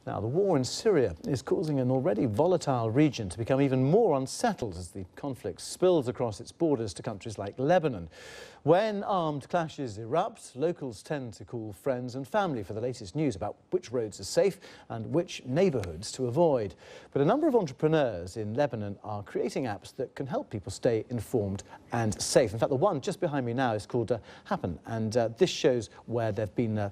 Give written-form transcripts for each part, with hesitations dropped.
Now, the war in Syria is causing an already volatile region to become even more unsettled as the conflict spills across its borders to countries like Lebanon. When armed clashes erupt, locals tend to call friends and family for the latest news about which roads are safe and which neighbourhoods to avoid. But a number of entrepreneurs in Lebanon are creating apps that can help people stay informed and safe. In fact, the one just behind me now is called Happen, and this shows where there have been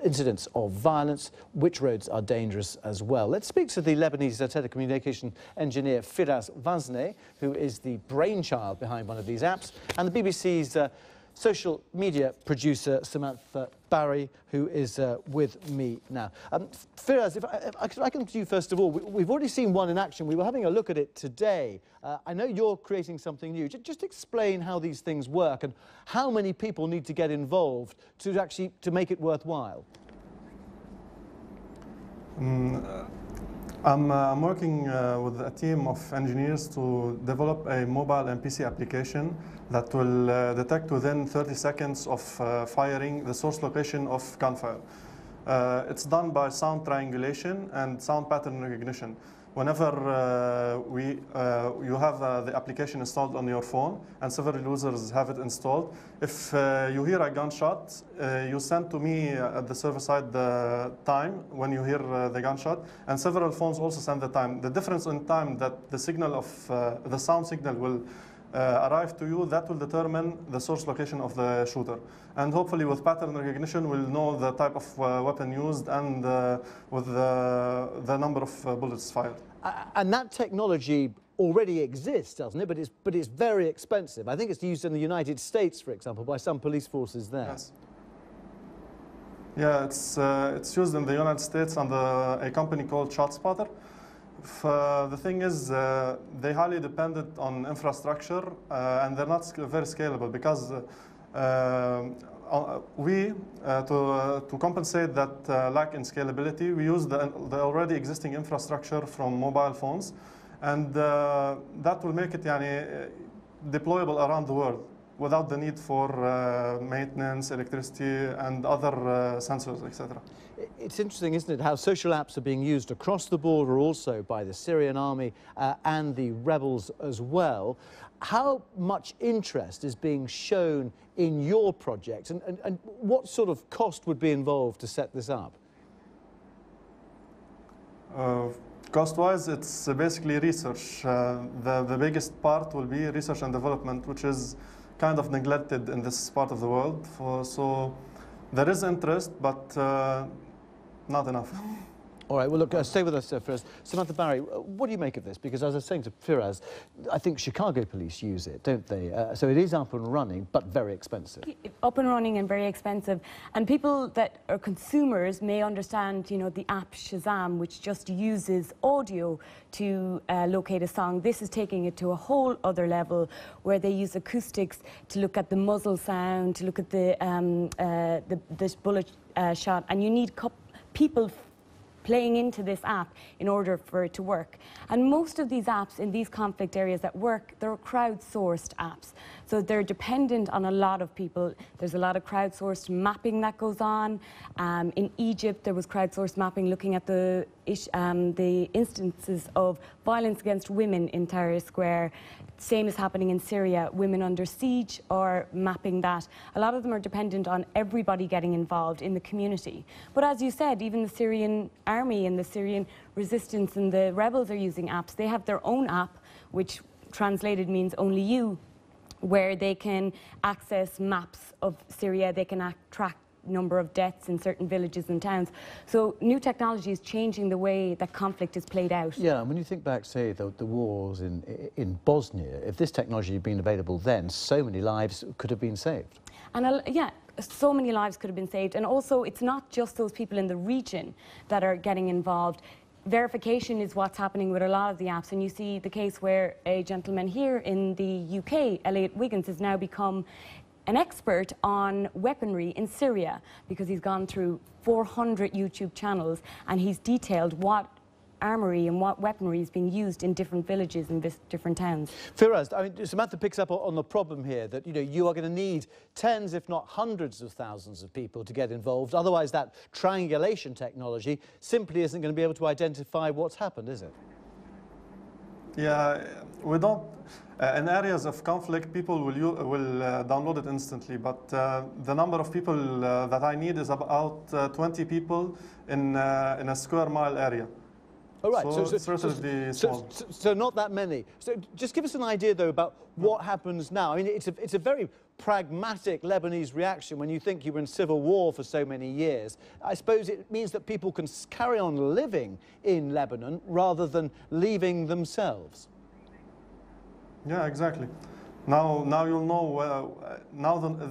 incidents of violence, which roads are dangerous as well. Let's speak to the Lebanese telecommunication engineer Firas Vazneh, who is the brainchild behind one of these apps, and the BBC's social media producer Samantha Barry, who is with me now. Firas, if I come to you first of all, we've already seen one in action. We were having a look at it today. I know you're creating something new. Just explain how these things work and how many people need to get involved to make it worthwhile. I'm working with a team of engineers to develop a mobile and PC application that will detect within 30 seconds of firing the source location of gunfire. It's done by sound triangulation and sound pattern recognition. Whenever you have the application installed on your phone, and several users have it installed, if you hear a gunshot, you send to me at the server side the time when you hear the gunshot, and several phones also send the time. The difference in time that the signal of the sound signal will arrive to you, that will determine the source location of the shooter. And hopefully with pattern recognition, we'll know the type of weapon used and with the number of bullets fired. And that technology already exists, doesn't it? But it's very expensive. I think it's used in the United States, for example, by some police forces there. Yes. Yeah, it's used in the United States under a company called ShotSpotter. The thing is, they're highly dependent on infrastructure and they're not very scalable because to compensate that lack in scalability, we use the already existing infrastructure from mobile phones, and that will make it deployable around the world without the need for maintenance, electricity, and other sensors, etc. It's interesting, isn't it, how social apps are being used across the border also by the Syrian army and the rebels as well. How much interest is being shown in your project, and what sort of cost would be involved to set this up? Cost-wise, it's basically research. The biggest part will be research and development, which is kind of neglected in this part of the world. So there is interest, but not enough. All right, well, look, stay with us first. Samantha Barry, what do you make of this? Because as I was saying to Firas, I think Chicago police use it, don't they? So it is up and running, but very expensive. Up and running and very expensive. And people that are consumers may understand, you know, the app Shazam, which just uses audio to locate a song. This is taking it to a whole other level, where they use acoustics to look at the muzzle sound, to look at this bullet shot, and you need people playing into this app in order for it to work. And most of these apps in these conflict areas that work, they're crowdsourced apps. So they're dependent on a lot of people. There's a lot of crowdsourced mapping that goes on. In Egypt, there was crowdsourced mapping looking at the instances of violence against women in Tahrir Square. Same is happening in Syria. Women under siege are mapping that. A lot of them are dependent on everybody getting involved in the community. But as you said, even the Syrian army and the Syrian resistance and the rebels are using apps. They have their own app, which translated means only you, where they can access maps of Syria. They can track number of deaths in certain villages and towns. So new technology is changing the way that conflict is played out. Yeah, and when you think back, say, the wars in Bosnia, if this technology had been available then, so many lives could have been saved. And yeah, so many lives could have been saved. And also, it's not just those people in the region that are getting involved. Verification is what's happening with a lot of the apps, and you see the case where a gentleman here in the UK, Elliot Wiggins, has now become an expert on weaponry in Syria because he's gone through 400 YouTube channels and he's detailed what armoury and what weaponry is being used in different villages and different towns. Firaz, I mean, Samantha picks up on the problem here that, you are going to need tens, if not hundreds of thousands of people to get involved. Otherwise, that triangulation technology simply isn't going to be able to identify what's happened, is it? Yeah, we don't. In areas of conflict, people will download it instantly, but the number of people that I need is about 20 people in a square mile area. Oh, right. So it's relatively small. So not that many. So just give us an idea, though, about what happens now. I mean, it's a very pragmatic Lebanese reaction when you think you were in civil war for so many years. I suppose it means that people can carry on living in Lebanon rather than leaving themselves. Yeah, exactly. Now you'll know.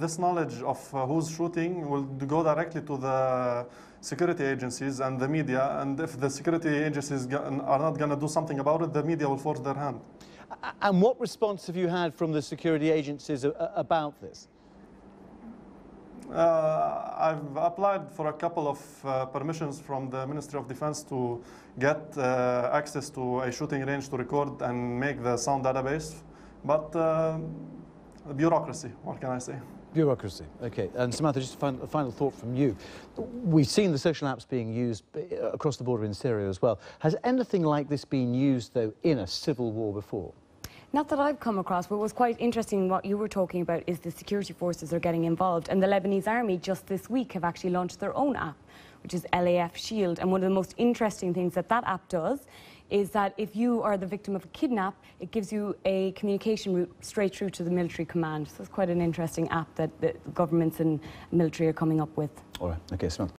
This knowledge of who's shooting will go directly to the security agencies and the media. And if the security agencies are not going to do something about it, the media will force their hand. And what response have you had from the security agencies about this? I've applied for a couple of permissions from the Ministry of Defense to get access to a shooting range to record and make the sound database. But bureaucracy, what can I say? Bureaucracy, OK. And Samantha, just a final thought from you. We've seen the social apps being used across the border in Syria as well. Has anything like this been used, though, in a civil war before? Not that I've come across, but what's quite interesting what you were talking about is the security forces are getting involved. And the Lebanese army just this week have actually launched their own app, which is LAF Shield. And one of the most interesting things that app does is that if you are the victim of a kidnap, it gives you a communication route straight through to the military command. So it's quite an interesting app that the governments and military are coming up with. All right, OK, Samantha.